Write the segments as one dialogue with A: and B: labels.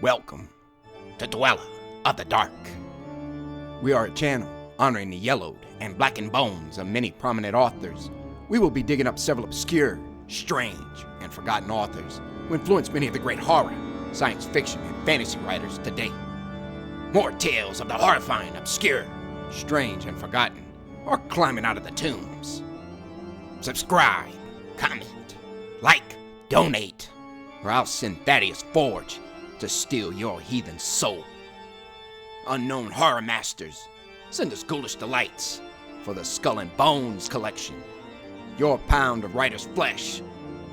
A: Welcome to Dweller of the Dark. We are a channel honoring the yellowed and blackened bones of many prominent authors. We will be digging up several obscure, strange, and forgotten authors who influenced many of the great horror, science fiction, and fantasy writers today. More tales of the horrifying, obscure, strange, and forgotten are climbing out of the tombs. Subscribe, comment, like, donate, or I'll send Thaddeus Forge to steal your heathen soul. Unknown horror masters, send us ghoulish delights for the Skull and Bones collection. Your pound of writer's flesh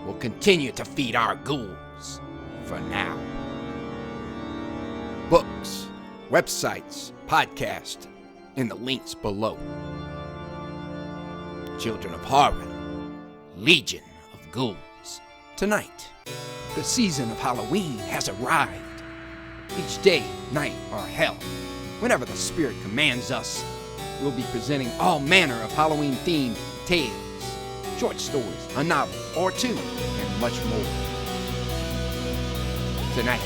A: will continue to feed our ghouls for now. Books, websites, podcasts, in the links below. Children of Horror, Legion of Ghouls. Tonight, the season of Halloween has arrived. Each day, night, or hell, whenever the spirit commands us, we'll be presenting all manner of Halloween-themed tales, short stories, a novel or two, and much more. Tonight,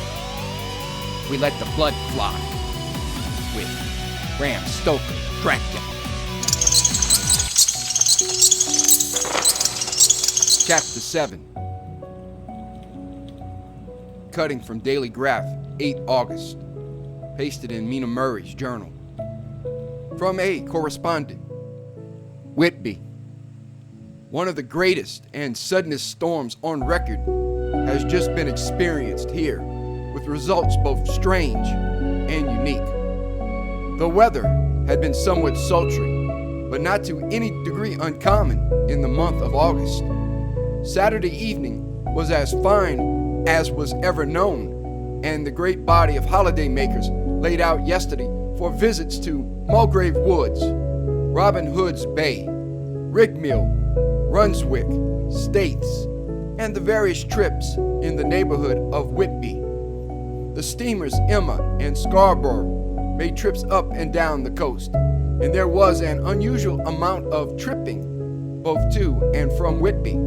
A: we let the blood fly with Bram Stoker, Dracula. Chapter 7. Cutting from Daily Graph, 8 August. Pasted in Mina Murray's journal. From a correspondent. Whitby. One of the greatest and suddenest storms on record has just been experienced here, with results both strange and unique. The weather had been somewhat sultry, but not to any degree uncommon in the month of August. Saturday evening was as fine as was ever known, and the great body of holiday makers laid out yesterday for visits to Mulgrave Woods, Robin Hood's Bay, Rigmill, Runswick, Staithes, and the various trips in the neighborhood of Whitby. The steamers Emma and Scarborough made trips up and down the coast, and there was an unusual amount of tripping both to and from Whitby.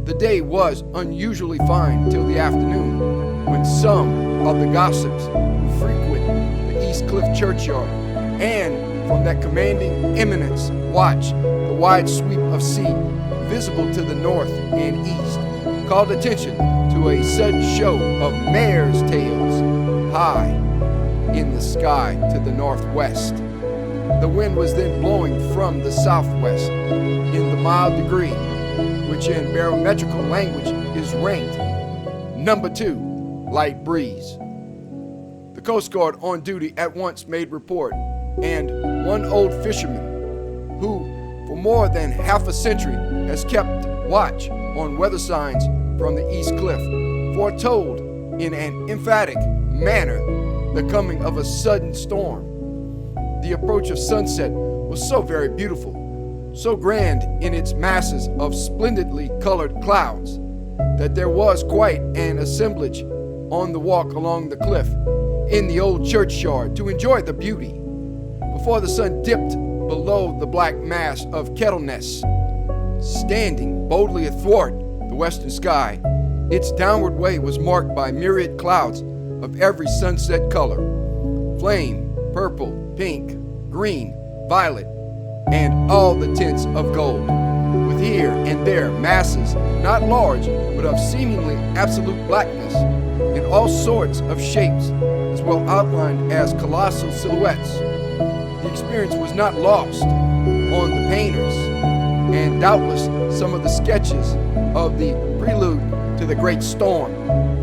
A: The day was unusually fine till the afternoon, when some of the gossips who frequent the East Cliff churchyard and from that commanding eminence watch the wide sweep of sea visible to the north and east, called attention to a sudden show of mares' tails high in the sky to the northwest. The wind was then blowing from the southwest in the mild degree, which in barometrical language is ranked number 2, light breeze. The Coast Guard on duty at once made report, and one old fisherman, who for more than half a century has kept watch on weather signs from the East Cliff, foretold in an emphatic manner the coming of a sudden storm. The approach of sunset was so very beautiful, so grand in its masses of splendidly colored clouds, that there was quite an assemblage on the walk along the cliff in the old churchyard to enjoy the beauty. Before the sun dipped below the black mass of Kettleness, standing boldly athwart the western sky, its downward way was marked by myriad clouds of every sunset color: flame, purple, pink, green, violet, and all the tints of gold, with here and there masses, not large, but of seemingly absolute blackness, in all sorts of shapes, as well outlined as colossal silhouettes. The experience was not lost on the painters, and doubtless some of the sketches of the prelude to the great storm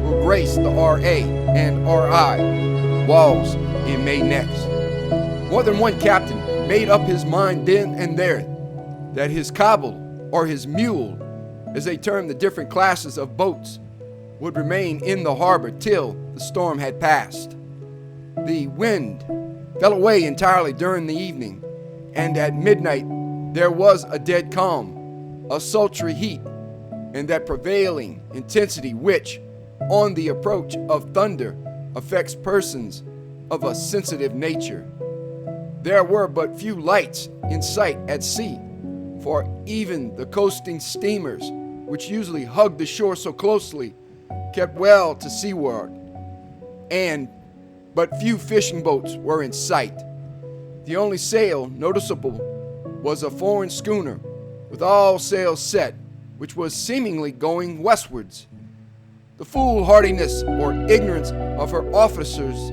A: will grace the R.A. and R.I. walls in May next. More than one captain made up his mind then and there that his cobble, or his mule, as they termed the different classes of boats, would remain in the harbor till the storm had passed. The wind fell away entirely during the evening, and at midnight there was a dead calm, a sultry heat, and that prevailing intensity which, on the approach of thunder, affects persons of a sensitive nature. There were but few lights in sight at sea, for even the coasting steamers, which usually hugged the shore so closely, kept well to seaward. but few fishing boats were in sight. The only sail noticeable was a foreign schooner with all sails set, which was seemingly going westwards. The foolhardiness or ignorance of her officers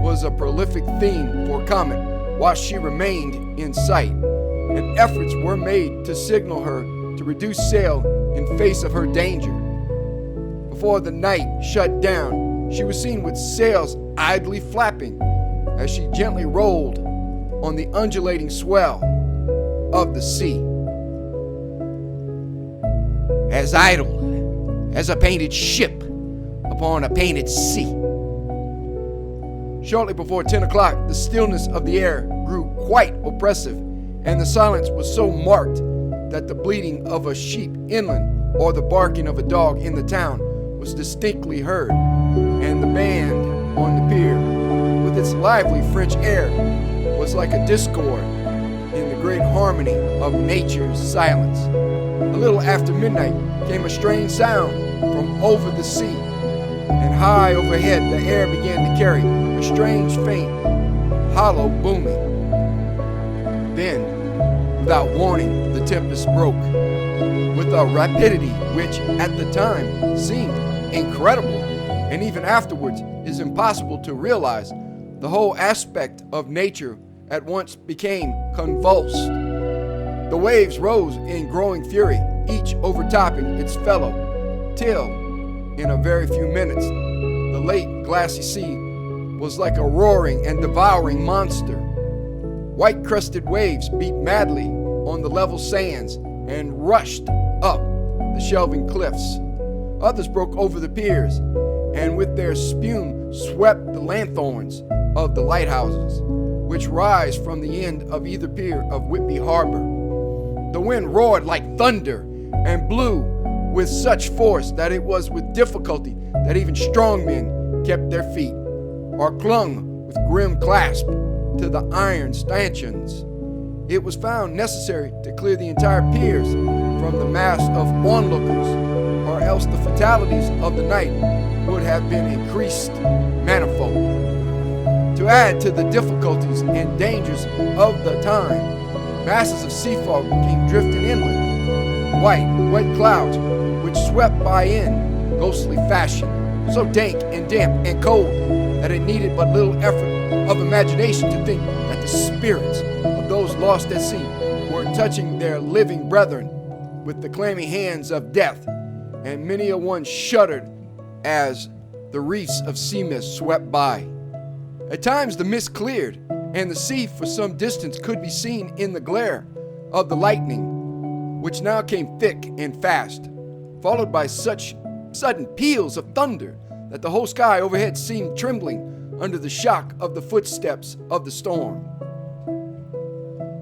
A: was a prolific theme for comment while she remained in sight, and efforts were made to signal her to reduce sail in face of her danger. Before the night shut down, she was seen with sails idly flapping as she gently rolled on the undulating swell of the sea. As idle as a painted ship upon a painted sea. Shortly before 10 o'clock, the stillness of the air grew quite oppressive, and the silence was so marked that the bleating of a sheep inland or the barking of a dog in the town was distinctly heard, and the band on the pier, with its lively French air, was like a discord in the great harmony of nature's silence. A little after midnight came a strange sound from over the sea, and high overhead the air began to carry a strange, faint, hollow booming. Then, without warning, the tempest broke with a rapidity which, at the time, seemed incredible, and even afterwards is impossible to realize. The whole aspect of nature at once became convulsed. The waves rose in growing fury, each overtopping its fellow, till, in a very few minutes, the lake glassy sea was like a roaring and devouring monster. White-crested waves beat madly on the level sands and rushed up the shelving cliffs. Others broke over the piers, and with their spume swept the lanthorns of the lighthouses, which rise from the end of either pier of Whitby Harbor. The wind roared like thunder and blew with such force that it was with difficulty that even strong men kept their feet, or clung with grim clasp to the iron stanchions. It was found necessary to clear the entire piers from the mass of onlookers, or else the fatalities of the night would have been increased manifold. To add to the difficulties and dangers of the time, masses of sea fog came drifting inland, white, wet clouds which swept by in ghostly fashion, so dank and damp and cold that it needed but little effort of imagination to think that the spirits of those lost at sea were touching their living brethren with the clammy hands of death, and many a one shuddered as the wreaths of sea mist swept by. At times the mist cleared, and the sea for some distance could be seen in the glare of the lightning, which now came thick and fast, followed by such sudden peals of thunder that the whole sky overhead seemed trembling under the shock of the footsteps of the storm.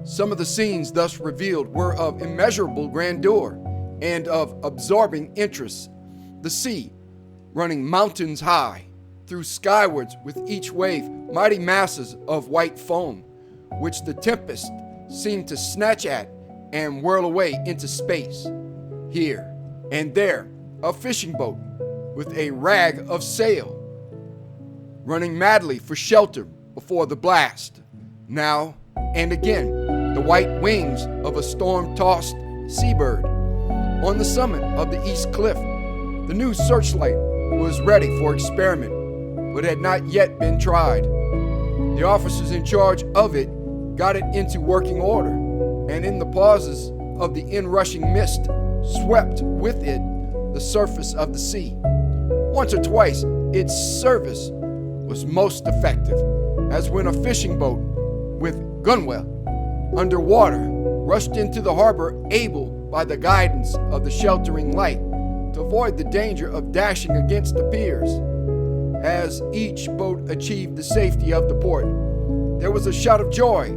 A: Some of the scenes thus revealed were of immeasurable grandeur and of absorbing interest. The sea, running mountains high, threw skywards with each wave mighty masses of white foam, which the tempest seemed to snatch at and whirl away into space. Here and there, a fishing boat with a rag of sail, running madly for shelter before the blast. Now and again, the white wings of a storm-tossed seabird. On the summit of the east cliff, the new searchlight was ready for experiment, but had not yet been tried. The officers in charge of it got it into working order, and in the pauses of the inrushing mist, swept with it the surface of the sea. Once or twice, its service was most effective, as when a fishing boat with gunwale under water rushed into the harbor, able by the guidance of the sheltering light to avoid the danger of dashing against the piers. As each boat achieved the safety of the port, there was a shout of joy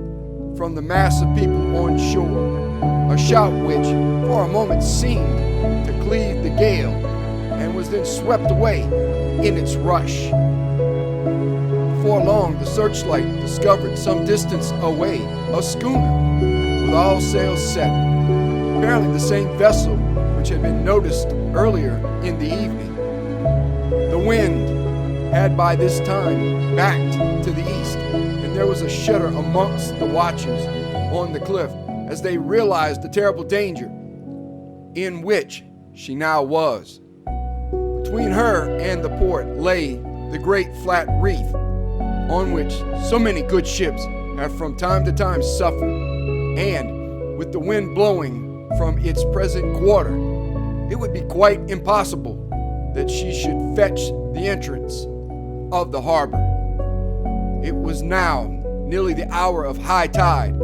A: from the mass of people on shore, a shout which for a moment seemed to cleave the gale and was then swept away in its rush. Before long, the searchlight discovered some distance away a schooner with all sails set, apparently the same vessel which had been noticed earlier in the evening. The wind had by this time backed to the east, and there was a shudder amongst the watchers on the cliff as they realized the terrible danger in which she now was. Between her and the port lay the great flat reef on which so many good ships have from time to time suffered, and with the wind blowing from its present quarter, it would be quite impossible that she should fetch the entrance of the harbor. It was now nearly the hour of high tide,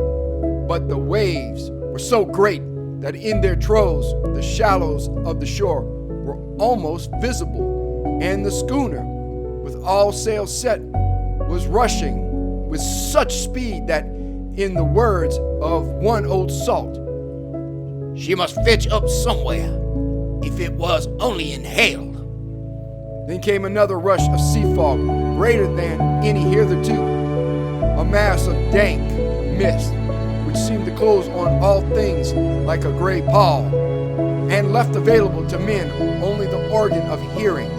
A: but the waves were so great that in their troughs the shallows of the shore were almost visible, and the schooner, with all sails set, was rushing with such speed that, in the words of one old salt,
B: "She must fetch up somewhere, if it was only in hell."
A: Then came another rush of sea fog, greater than any hitherto, a mass of dank mist, which seemed to close on all things like a gray pall, and left available to men only the organ of hearing,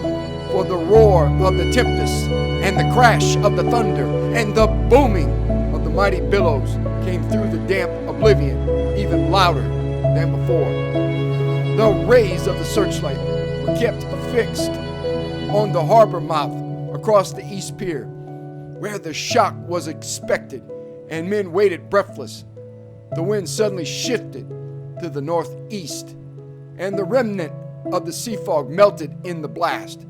A: for the roar of the tempest, and the crash of the thunder, and the booming of the mighty billows came through the damp oblivion even louder than before. The rays of the searchlight were kept fixed on the harbor mouth across the east pier, where the shock was expected, and men waited breathless. The wind suddenly shifted to the northeast, and the remnant of the sea fog melted in the blast.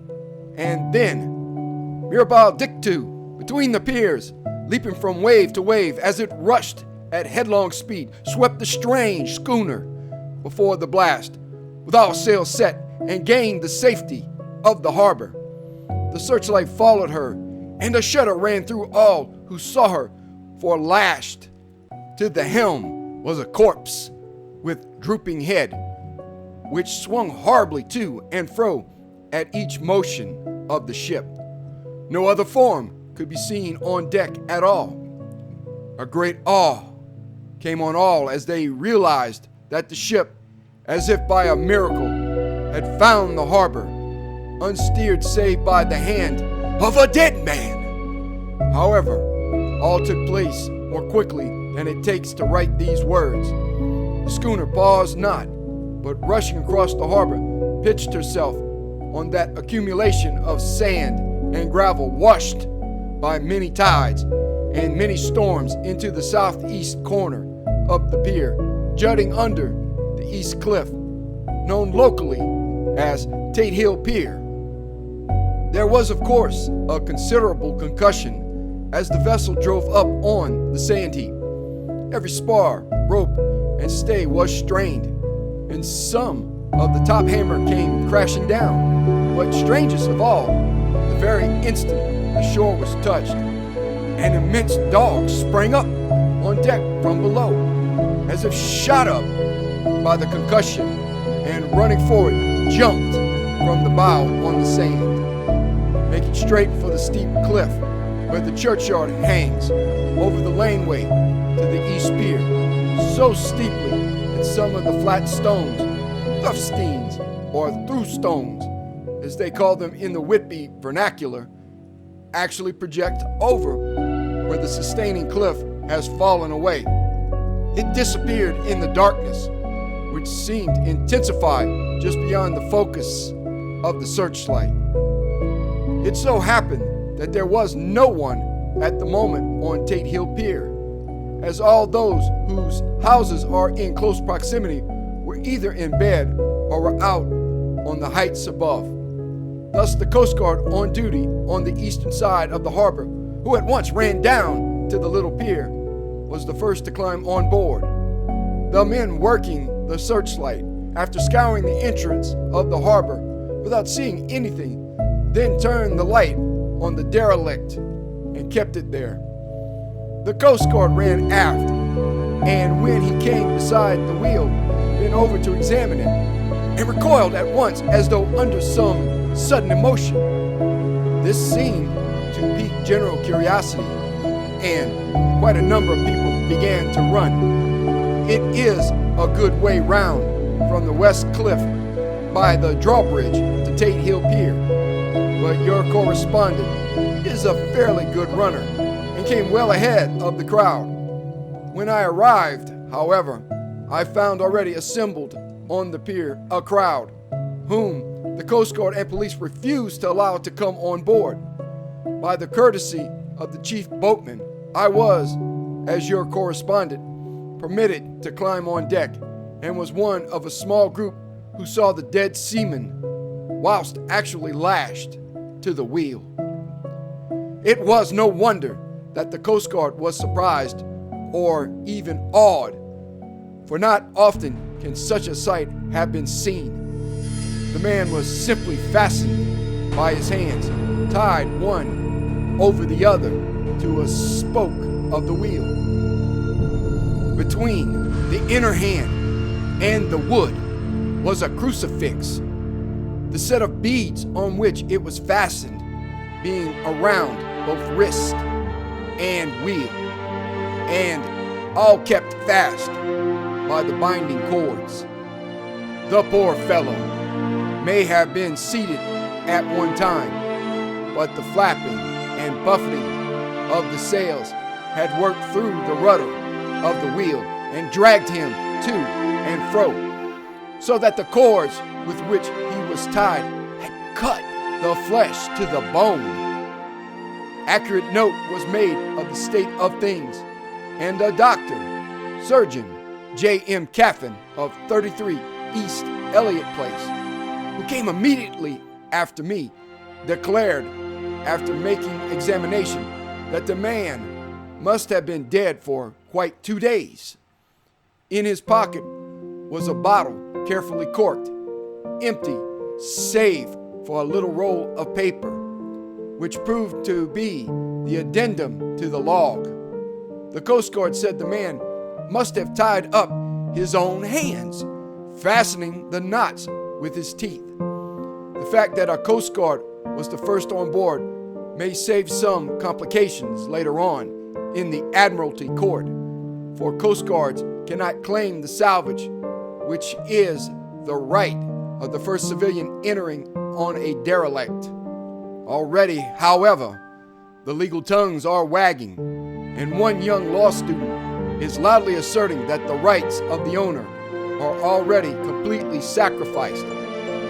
A: And then, mirabile dictu, between the piers, leaping from wave to wave as it rushed at headlong speed, swept the strange schooner before the blast, with all sails set, and gained the safety of the harbor. The searchlight followed her, and a shudder ran through all who saw her, for lashed to the helm was a corpse with drooping head, which swung horribly to and fro at each motion of the ship. No other form could be seen on deck at all. A great awe came on all as they realized that the ship, as if by a miracle, had found the harbor, unsteered save by the hand of a dead man. However, all took place more quickly than it takes to write these words. The schooner paused not, but rushing across the harbor, pitched herself on that accumulation of sand and gravel washed by many tides and many storms into the southeast corner of the pier, jutting under the east cliff, known locally as Tate Hill Pier. There was, of course, a considerable concussion as the vessel drove up on the sand heap. Every spar, rope, and stay was strained, and some of the top hammer came crashing down. But strangest of all, the very instant the shore was touched, an immense dog sprang up on deck from below, as if shot up by the concussion, and running forward, jumped from the bow on the sand, making straight for the steep cliff where the churchyard hangs over the laneway to the east pier, so steeply that some of the flat stones, thufsteins or thrustones, as they call them in the Whitby vernacular, actually project over where the sustaining cliff has fallen away. It disappeared in the darkness, which seemed intensified just beyond the focus of the searchlight. It so happened that there was no one at the moment on Tate Hill Pier, as all those whose houses are in close proximity were either in bed or were out on the heights above. Thus the Coast Guard on duty on the eastern side of the harbor, who at once ran down to the little pier, was the first to climb on board. The men working the searchlight, after scouring the entrance of the harbor without seeing anything, then turned the light on the derelict and kept it there. The Coast Guard ran aft, and when he came beside the wheel, bent over to examine it, and recoiled at once as though under some sudden emotion. This seemed to pique general curiosity, and quite a number of people began to run. It is a good way round from the west cliff by the drawbridge to Tate Hill Pier, but your correspondent is a fairly good runner and came well ahead of the crowd. When I arrived, however, I found already assembled on the pier a crowd, whom the Coast Guard and police refused to allow to come on board. By the courtesy of the chief boatman, I was, as your correspondent, permitted to climb on deck and was one of a small group who saw the dead seaman whilst actually lashed to the wheel. It was no wonder that the Coast Guard was surprised or even awed, for not often can such a sight have been seen. The man was simply fastened by his hands, tied one over the other to a spoke of the wheel. Between the inner hand and the wood was a crucifix, the set of beads on which it was fastened being around both wrist and wheel, and all kept fast by the binding cords. The poor fellow may have been seated at one time, but the flapping and buffeting of the sails had worked through the rudder of the wheel and dragged him to and fro, so that the cords with which he was tied had cut the flesh to the bone. Accurate note was made of the state of things, and a doctor, Surgeon J.M. Caffin of 33 East Elliott Place, who came immediately after me, declared, after making examination, that the man must have been dead for quite 2 days. In his pocket was a bottle carefully corked, empty save for a little roll of paper, which proved to be the addendum to the log. The Coast Guard said the man must have tied up his own hands, fastening the knots with his teeth. The fact that our Coast Guard was the first on board may save some complications later on in the Admiralty Court, for Coast Guards cannot claim the salvage, which is the right of the first civilian entering on a derelict. Already, however, the legal tongues are wagging, and one young law student is loudly asserting that the rights of the owner are already completely sacrificed,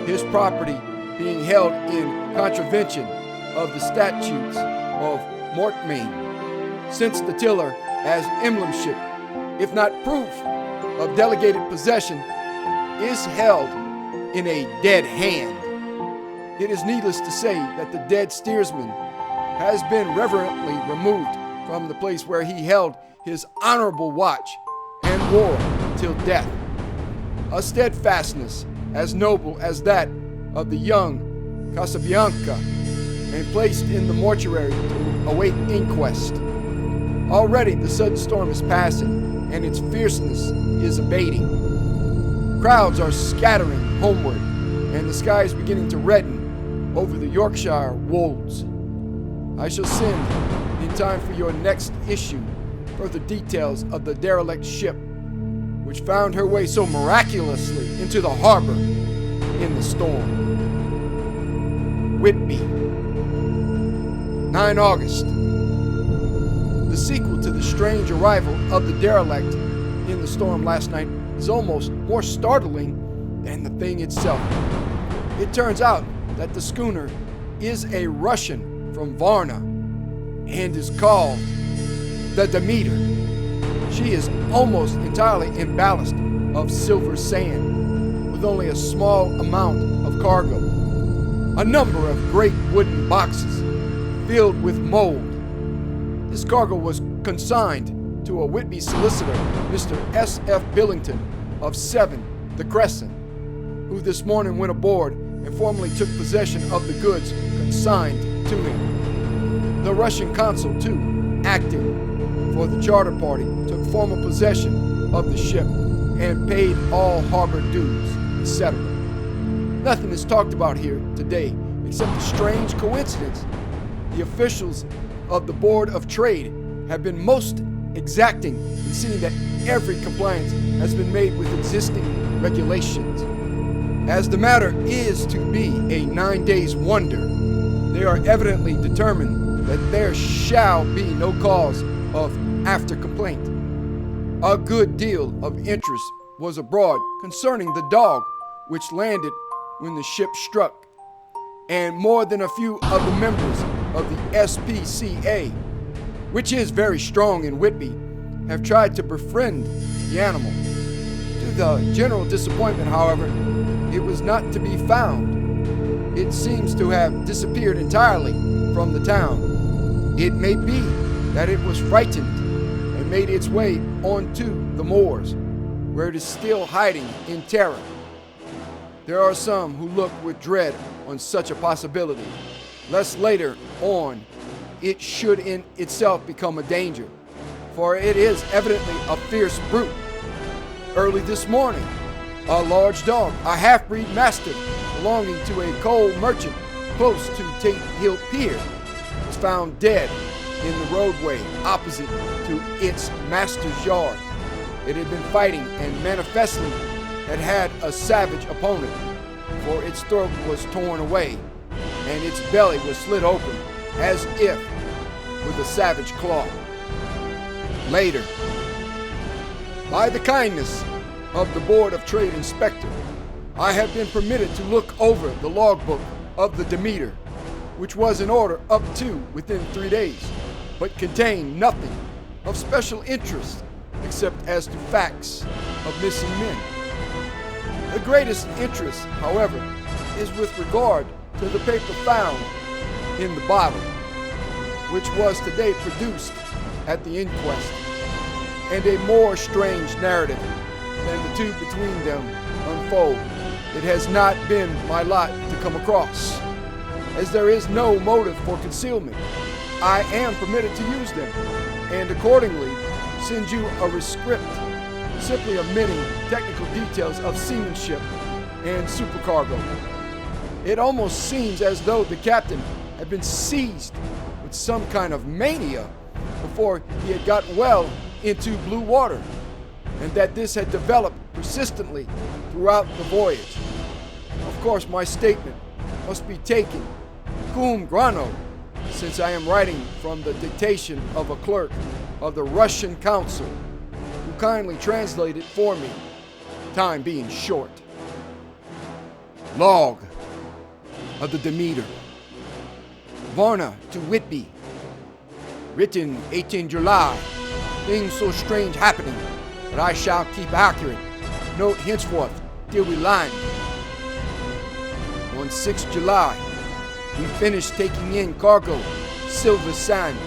A: his property being held in contravention of the statutes of mortmain, since the tiller as emblemship, if not proof of delegated possession, is held in a dead hand. It is needless to say that the dead steersman has been reverently removed from the place where he held his honorable watch and wore till death, a steadfastness as noble as that of the young Casabianca, and placed in the mortuary to await inquest. Already the sudden storm is passing, and its fierceness is abating. Crowds are scattering homeward, and the sky is beginning to redden over the Yorkshire wolds. I shall send, in time for your next issue, further details of the derelict ship, which found her way so miraculously into the harbor in the storm. Whitby, 9 August. The sequel to the strange arrival of the derelict in the storm last night is almost more startling than the thing itself. It turns out that the schooner is a Russian from Varna and is called the Demeter. She is almost entirely in ballast of silver sand, with only a small amount of cargo. A number of great wooden boxes filled with mold. This cargo was consigned to a Whitby solicitor, Mr. S.F. Billington of 7 The Crescent, who this morning went aboard and formally took possession of the goods consigned to him. The Russian consul, too, acting for the charter party, took formal possession of the ship and paid all harbor dues, etc. Nothing is talked about here today except a strange coincidence. The officials of the Board of Trade have been most exacting in seeing that every compliance has been made with existing regulations. As the matter is to be a 9 days wonder, They are evidently determined that there shall be no cause of after complaint. A good deal of interest was abroad concerning the dog which landed when the ship struck, and more than a few of the members of the SPCA, which is very strong in Whitby, have tried to befriend the animal. To the general disappointment, however, it was not to be found. It seems to have disappeared entirely from the town. It may be that it was frightened and made its way onto the moors, where it is still hiding in terror. There are some who look with dread on such a possibility, lest later on it should in itself become a danger, for it is evidently a fierce brute. Early this morning, a large dog, a half-breed mastiff belonging to a coal merchant close to Tate Hill Pier, was found dead in the roadway opposite to its master's yard. It had been fighting and manifestly had had a savage opponent, for its throat was torn away and its belly was slit open as if with a savage claw. Later, by the kindness of the Board of Trade Inspector, I have been permitted to look over the logbook of the Demeter, which was in order up to within 3 days, but contained nothing of special interest except as to facts of missing men. The greatest interest, however, is with regard to the paper found in the bottle, which was today produced at the inquest, and a more strange narrative than the two between them unfold. It has not been my lot to come across. As there is no motive for concealment, I am permitted to use them, and accordingly send you a rescript, simply omitting technical details of seamanship and supercargo. It almost seems as though the captain had been seized with some kind of mania before he had gotten well into blue water, and that this had developed persistently throughout the voyage. Of course, my statement must be taken cum grano, since I am writing from the dictation of a clerk of the Russian consul, who kindly translated for me, time being short. Log of the Demeter. Varna to Whitby. Written 18 July. Things so strange happening that I shall keep accurate note henceforth till we land. On 6 July, we finished taking in cargo, silver sand,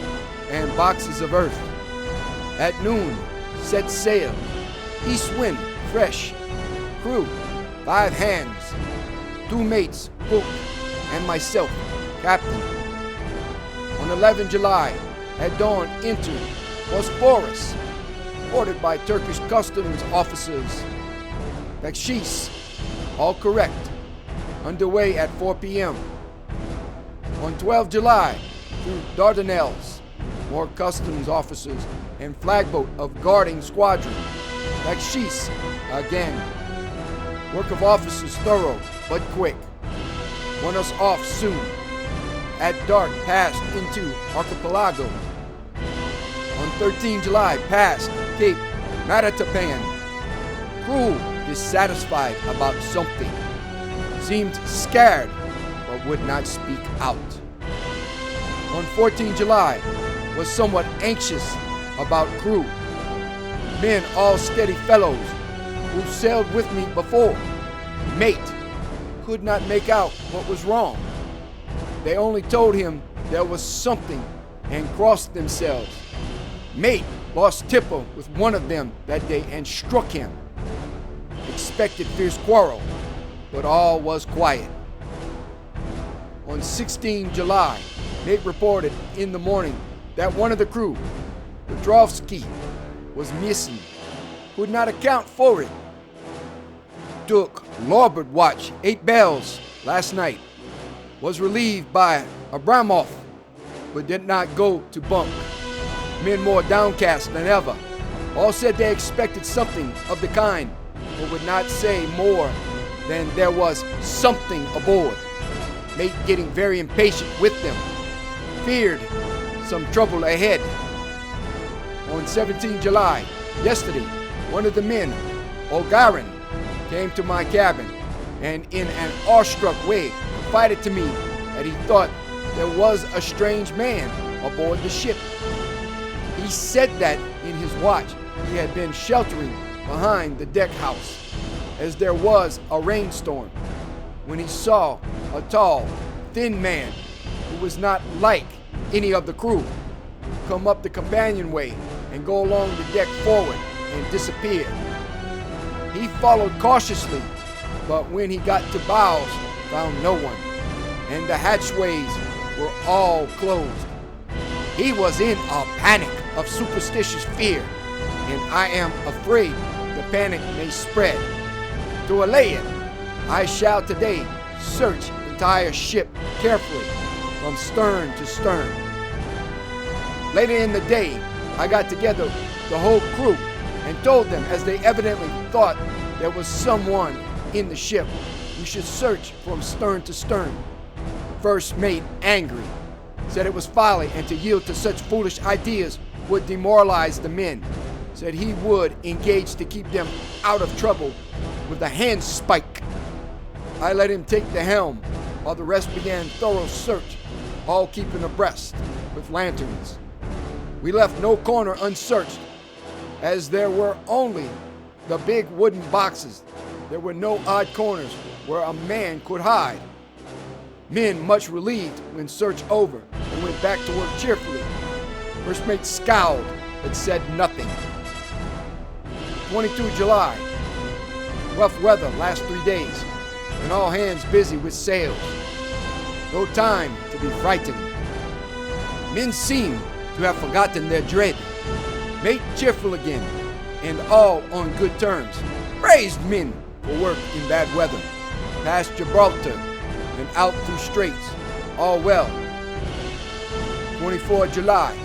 A: and boxes of earth. At noon, set sail. East wind, fresh. Crew, 5 hands. 2 mates, cook, and myself, captain. On 11 July, at dawn entered Bosphorus, boarded by Turkish customs officers. Bakshish, all correct. Underway at 4 p.m. On 12 July, through Dardanelles, more customs officers and flagboat of guarding squadron. Bakshish, again. Work of officers thorough, but quick. Want us off soon. At dark, passed into Archipelago. On 13 July, passed Cape Matatapan. Crew dissatisfied about something. Seemed scared, but would not speak out. On 14 July, was somewhat anxious about crew. Men all steady fellows who sailed with me before. Mate could not make out what was wrong. They only told him there was something and crossed themselves. Mate lost tipper with one of them that day and struck him. Expected fierce quarrel, but all was quiet. On 16 July, Nate reported in the morning that one of the crew, Petrovsky, was missing. Could not account for it. Took larboard watch 8 bells last night. Was relieved by Abramov, but did not go to bunk. Men more downcast than ever. All said they expected something of the kind, but would not say more than there was something aboard. mate getting very impatient with them, feared some trouble ahead. On 17 July, yesterday, one of the men, Olgarin, came to my cabin and in an awestruck way confided to me that he thought there was a strange man aboard the ship. He said that in his watch he had been sheltering behind the deck house as there was a rainstorm when he saw a tall, thin man who was not like any of the crew come up the companionway and go along the deck forward and disappear. He followed cautiously, but when he got to bows, found no one, and the hatchways were all closed. He was in a panic of superstitious fear, and I am afraid the panic may spread. To allay it, I shall today search the entire ship carefully from stern to stern. Later in the day, I got together the whole crew and told them, as they evidently thought there was someone in the ship, we should search from stern to stern. First mate, angry, said it was folly and to yield to such foolish ideas would demoralize the men. Said he would engage to keep them out of trouble with a handspike. I let him take the helm while the rest began thorough search, all keeping abreast with lanterns. We left no corner unsearched, as there were only the big wooden boxes. There were no odd corners where a man could hide. Men much relieved when search over and went back to work cheerfully. First mate scowled but said nothing. 22 July. Rough weather last 3 days, and all hands busy with sails. No time to be frightened. Men seem to have forgotten their dread. Mate cheerful again, and all on good terms. Praised men for work in bad weather. Past Gibraltar and out through straits. All well. 24 July.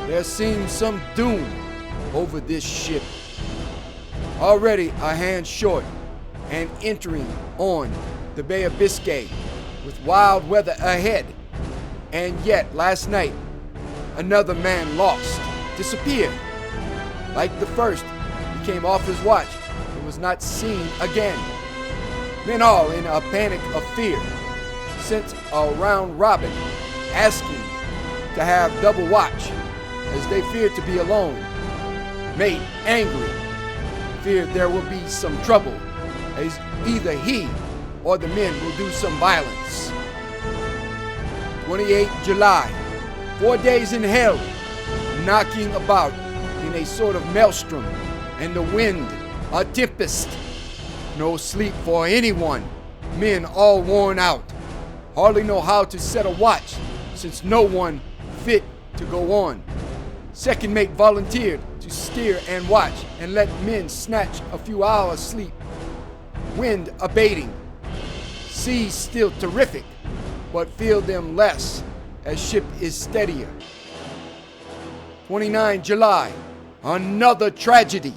A: There seems some doom over this ship. Already a hand short and entering on the Bay of Biscay with wild weather ahead. And yet last night, another man lost, disappeared. Like the first, he came off his watch and was not seen again. Men all in a panic of fear sent a round robin asking to have double watch as they feared to be alone. Mate angry, feared there will be some trouble as either he or the men will do some violence. 28 July, 4 days in hell, knocking about in a sort of maelstrom, and the wind a tempest. No sleep for anyone, men all worn out, hardly know how to set a watch since no one fit to go on. Second mate volunteered to steer and watch and let men snatch a few hours sleep. Wind abating, seas still terrific, but feel them less as ship is steadier. 29 July, another tragedy.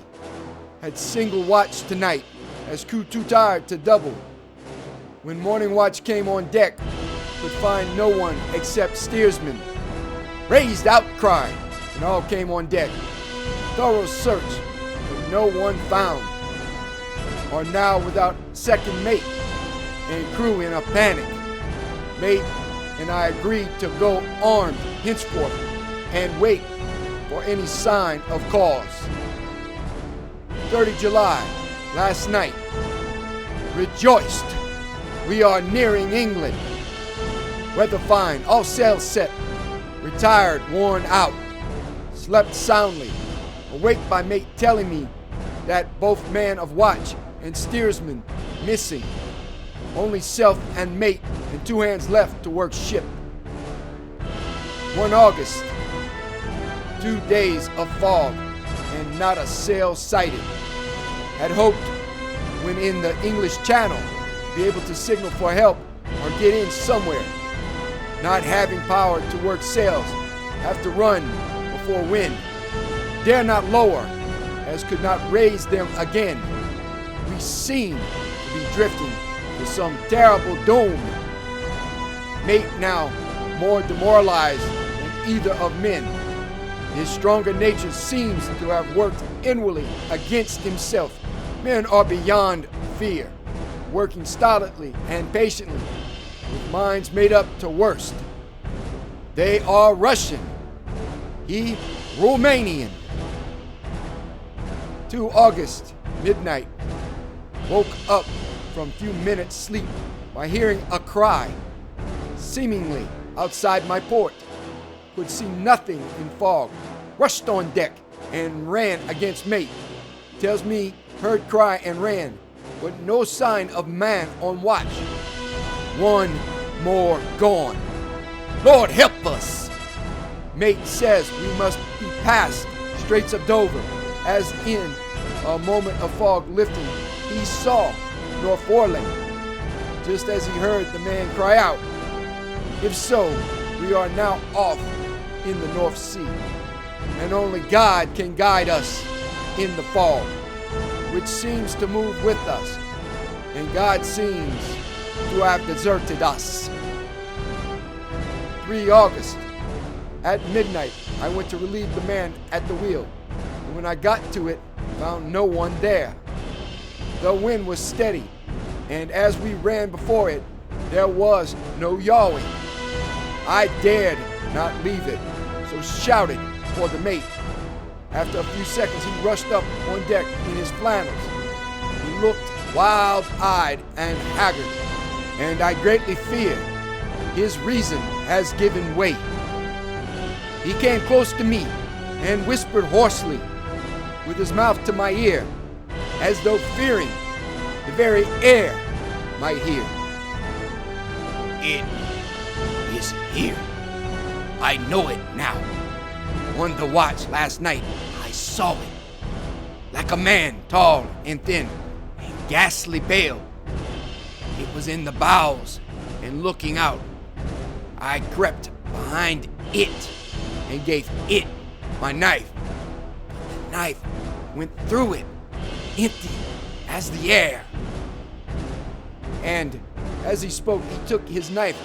A: Had single watch tonight as crew too tired to double. When morning watch came on deck, could find no one except steersman. Raised outcry, and all came on deck. Thorough search, but no one found. Are now without second mate, and crew in a panic. Mate and I agreed to go armed henceforth and wait for any sign of cause. 30 July, last night. Rejoiced. We are nearing England. Weather fine, all sails set. Retired, worn out. Slept soundly. Awake by mate telling me that both man of watch and steersman missing. Only self and mate and 2 hands left to work ship. 1 August. 2 days of fog and not a sail sighted. Had hoped when in the English Channel to be able to signal for help or get in somewhere. Not having power to work sails, have to run before wind. Dare not lower, as could not raise them again. We seem to be drifting to some terrible doom. mate now more demoralized than either of men. His stronger nature seems to have worked inwardly against himself. Men are beyond fear, working stolidly and patiently, with minds made up to worst. They are Russian, he Romanian. 2 August, midnight. Woke up from a few minutes sleep by hearing a cry, seemingly outside my port. Could see nothing in fog. Rushed on deck and ran against mate. Tells me heard cry and ran, but no sign of man on watch. One more gone. Lord help us! Mate says we must be past Straits of Dover, as in a moment of fog lifting, he saw Northforeland, just as he heard the man cry out. If so, we are now off in the North Sea, and only God can guide us in the fog, which seems to move with us, and God seems to have deserted us. 3 August. At midnight, I went to relieve the man at the wheel, and when I got to it, found no one there. The wind was steady, and as we ran before it, there was no yawing. I dared not leave it, so shouted for the mate. After a few seconds, he rushed up on deck in his flannels. He looked wild-eyed and haggard, and I greatly fear his reason has given way. He came close to me and whispered hoarsely, with his mouth to my ear, as though fearing the very air might hear.
B: It is here. I know it now. On the watch last night, I saw it. Like a man, tall and thin, and ghastly pale. It was in the bows and looking out. I crept behind it and gave it my knife. The knife went through it, empty as the air.
A: And as he spoke, he took his knife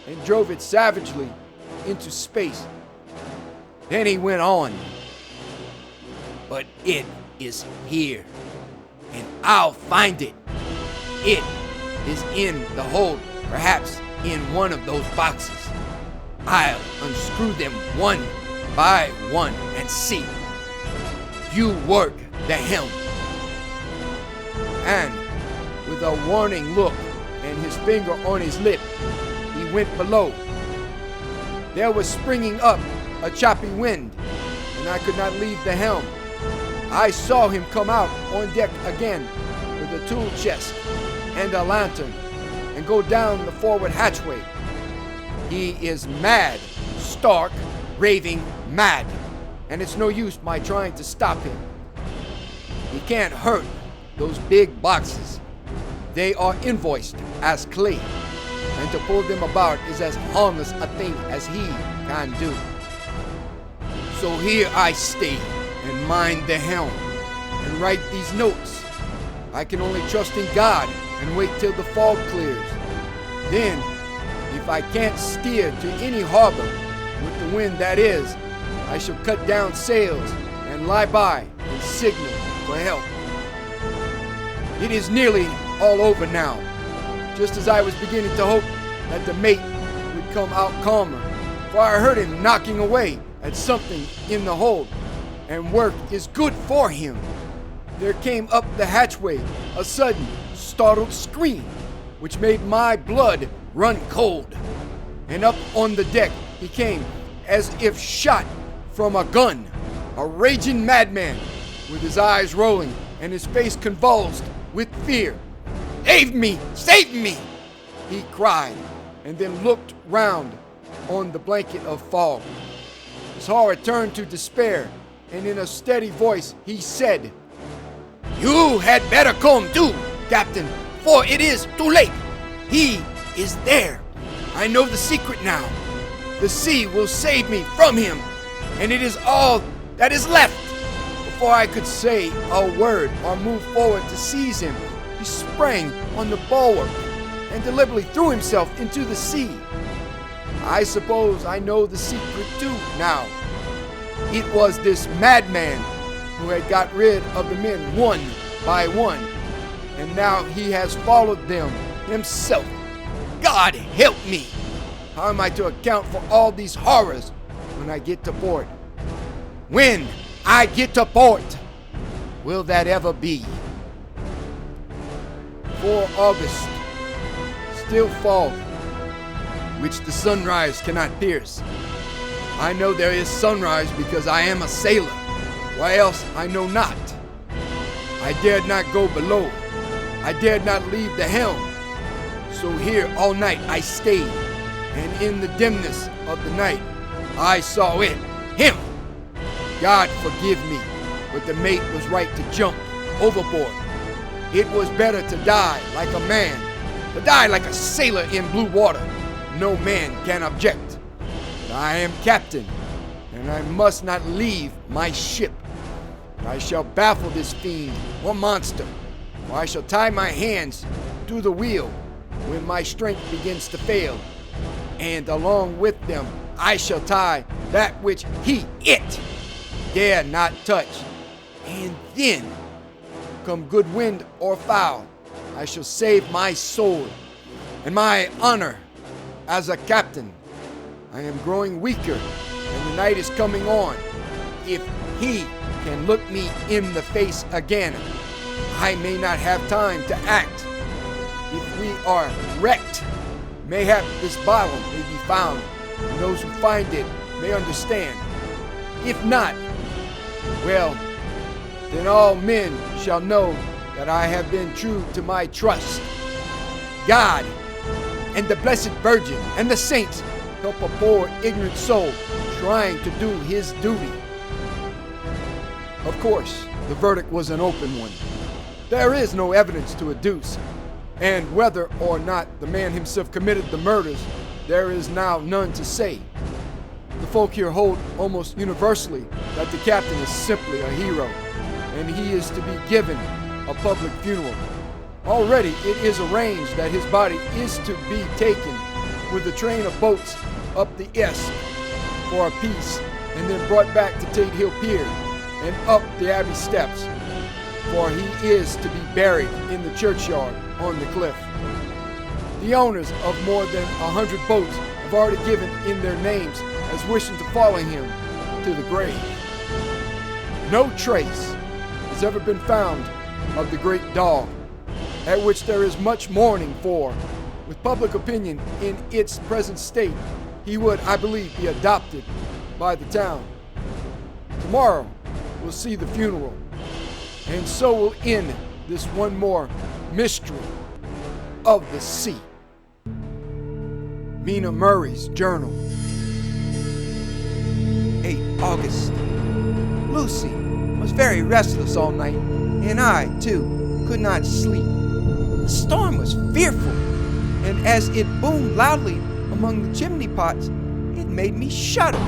A: and drove it savagely into space. Then he went on.
B: But it is here, and I'll find it. It is in the hold, perhaps in one of those boxes. I'll unscrew them one by one and see. You work the helm.
A: And with a warning look and his finger on his lip, he went below. There was springing up a choppy wind, and I could not leave the helm. I saw him come out on deck again with a tool chest and a lantern and go down the forward hatchway. He is mad, stark, raving mad, and it's no use my trying to stop him. He can't hurt those big boxes. They are invoiced as clay, and to pull them about is as harmless a thing as he can do. So here I stay and mind the helm and write these notes. I can only trust in God and wait till the fog clears. Then, if I can't steer to any harbor with the wind that is, I shall cut down sails and lie by and signal for help. It is nearly all over now, just as I was beginning to hope that the mate would come out calmer, for I heard him knocking away at something in the hold, and work is good for him. There came up the hatchway a sudden, startled scream, which made my blood run cold. And up on the deck he came, as if shot from a gun, a raging madman, with his eyes rolling and his face convulsed with fear. "Save me! Save me!" he cried, and then looked round on the blanket of fog. His horror turned to despair, and in a steady voice he said, "You had better come too, Captain, for it is too late. He is there. I know the secret now. The sea will save me from him, and it is all that is left." Before I could say a word or move forward to seize him, he sprang on the bulwark and deliberately threw himself into the sea. I suppose I know the secret too now. It was this madman who had got rid of the men one by one, and now he has followed them himself.
B: God help me!
A: How am I to account for all these horrors when I get to port?
B: When I get to port, will that ever be?
A: 4 August, still fog, which the sunrise cannot pierce. I know there is sunrise because I am a sailor. Why else I know not. I dared not go below. I dared not leave the helm. So here all night I stayed, and in the dimness of the night I saw it, him. God forgive me, but the mate was right to jump overboard. It was better to die like a man, to die like a sailor in blue water. No man can object. But I am captain, and I must not leave my ship. I shall baffle this fiend or monster, or I shall tie my hands to the wheel when my strength begins to fail, and along with them I shall tie that which it dare not touch, and then, come good wind or foul, I shall save my soul and my honor as a captain. I am growing weaker, and the night is coming on. If he can look me in the face again, I may not have time to act. If we are wrecked, mayhap this bottle may be found, and those who find it may understand. If not, well, then all men shall know that I have been true to my trust. God and the Blessed Virgin and the saints help a poor ignorant soul trying to do his duty. Of course, the verdict was an open one. There is no evidence to adduce, and whether or not the man himself committed the murders, there is now none to say. The folk here hold almost universally that the captain is simply a hero, and he is to be given a public funeral. Already it is arranged that his body is to be taken with a train of boats up the Esk for a piece, and then brought back to Tate Hill Pier and up the Abbey steps, for he is to be buried in the churchyard on the cliff. The owners of more than 100 boats have already given in their names as wishing to follow him to the grave. No trace has ever been found of the great dog, at which there is much mourning for. With public opinion in its present state, he would, I believe, be adopted by the town. Tomorrow we'll see the funeral, and so will end this one more mystery of the sea. Mina Murray's Journal.
C: 8 August. Lucy was very restless all night, and I, too, could not sleep. The storm was fearful, and as it boomed loudly among the chimney pots, it made me shudder.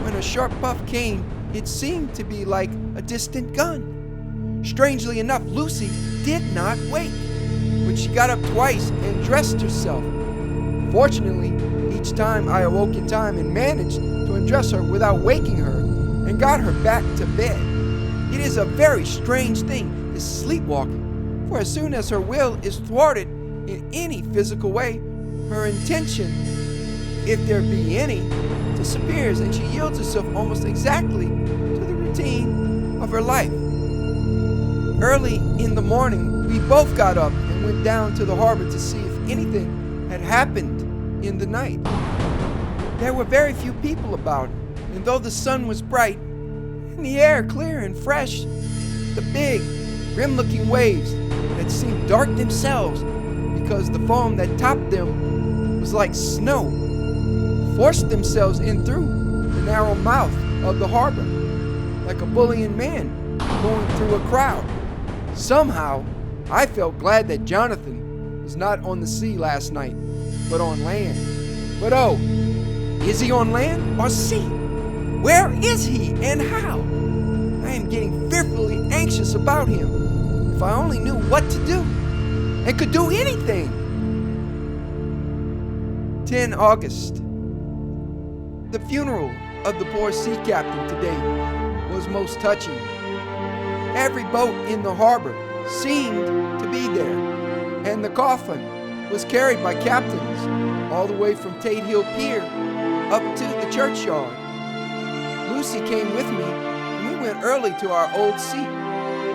C: When a sharp puff came, it seemed to be like a distant gun. Strangely enough, Lucy did not wake, but she got up twice and dressed herself. Fortunately, each time I awoke in time and managed to undress her without waking her and got her back to bed. It is a very strange thing, this sleepwalking, for as soon as her will is thwarted in any physical way, her intention, if there be any, disappears, and she yields herself almost exactly to the routine of her life. Early in the morning, we both got up and went down to the harbor to see if anything had happened in the night. There were very few people about, and though the sun was bright and the air clear and fresh, the big, grim-looking waves that seemed dark themselves because the foam that topped them was like snow forced themselves in through the narrow mouth of the harbor like a bullying man going through a crowd. Somehow, I felt glad that Jonathan was not on the sea last night, but on land. But oh, is he on land or sea? Where is he and how? I am getting fearfully anxious about him. If I only knew what to do and could do anything. 10 August. The funeral of the poor sea captain today was most touching. Every boat in the harbor seemed to be there, and the coffin was carried by captains all the way from Tate Hill Pier up to the churchyard. Lucy came with me, and we went early to our old seat,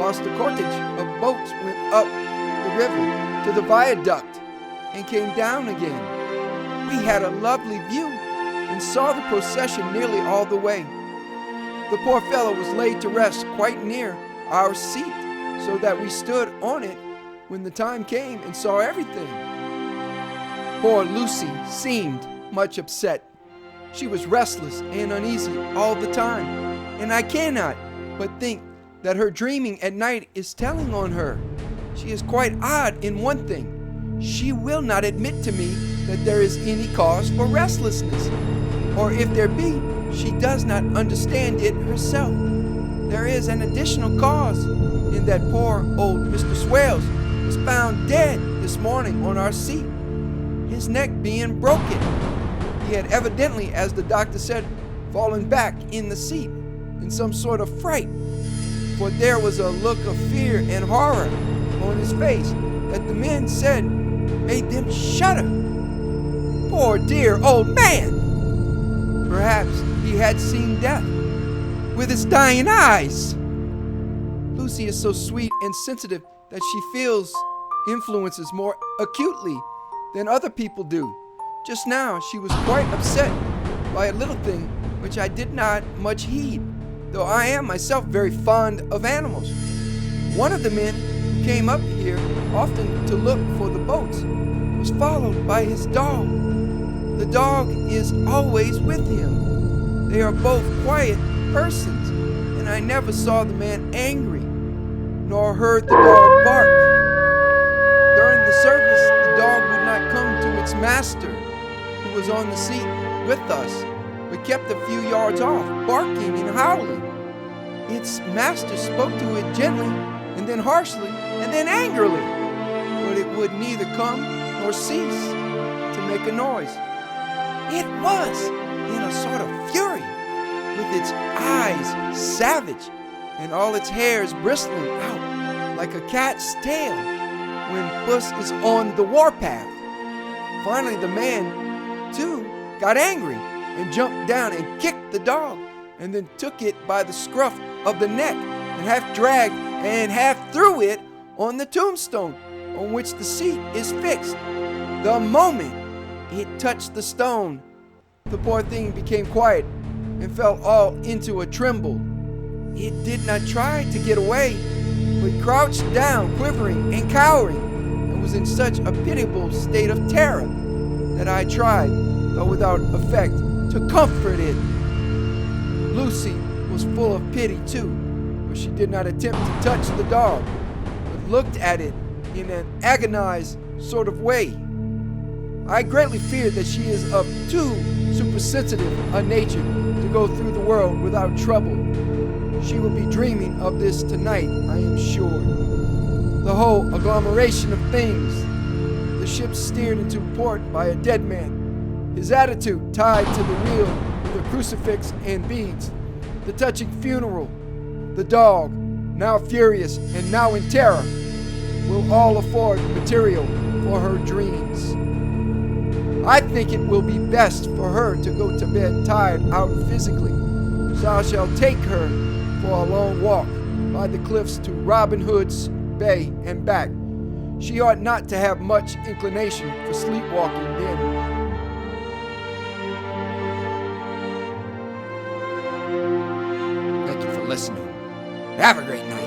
C: whilst the cortege of boats went up the river to the viaduct and came down again. We had a lovely view and saw the procession nearly all the way. The poor fellow was laid to rest quite near our seat, so that we stood on it when the time came and saw everything. Poor Lucy seemed much upset. She was restless and uneasy all the time, and I cannot but think that her dreaming at night is telling on her. She is quite odd in one thing. She will not admit to me that there is any cause for restlessness, or if there be, she does not understand it herself. There is an additional cause in that poor old Mr. Swales was found dead this morning on our seat, his neck being broken. He had evidently, as the doctor said, fallen back in the seat in some sort of fright, for there was a look of fear and horror on his face that the men said made them shudder. Poor dear old man! Perhaps he had seen death with his dying eyes. Lucy is so sweet and sensitive that she feels influences more acutely than other people do. Just now she was quite upset by a little thing which I did not much heed, though I am myself very fond of animals. One of the men who came up here often to look for the boats was followed by his dog. The dog is always with him. They are both quiet persons, and I never saw the man angry, nor heard the dog bark. During the service, the dog would not come to its master, who was on the seat with us, but kept a few yards off, barking and howling. Its master spoke to it gently, and then harshly, and then angrily, but it would neither come nor cease to make a noise. It was in a sort of fury, with its eyes savage and all its hairs bristling out like a cat's tail when puss is on the warpath. Finally, the man, too, got angry and jumped down and kicked the dog, and then took it by the scruff of the neck and half dragged and half threw it on the tombstone on which the seat is fixed. The moment it touched the stone, the poor thing became quiet and fell all into a tremble. It did not try to get away, but crouched down, quivering and cowering, and was in such a pitiable state of terror that I tried, though without effect, to comfort it. Lucy was full of pity too, for she did not attempt to touch the dog, but looked at it in an agonized sort of way. I greatly fear that she is of too supersensitive a nature to go through the world without trouble. She will be dreaming of this tonight, I am sure. The whole agglomeration of things. The ship steered into port by a dead man, his attitude tied to the wheel with a crucifix and beads, the touching funeral, the dog, now furious and now in terror, will all afford material for her dreams. I think it will be best for her to go to bed tired out physically, so I shall take her for a long walk by the cliffs to Robin Hood's Bay and back. She ought not to have much inclination for sleepwalking then.
B: Thank you for listening. Have a great night.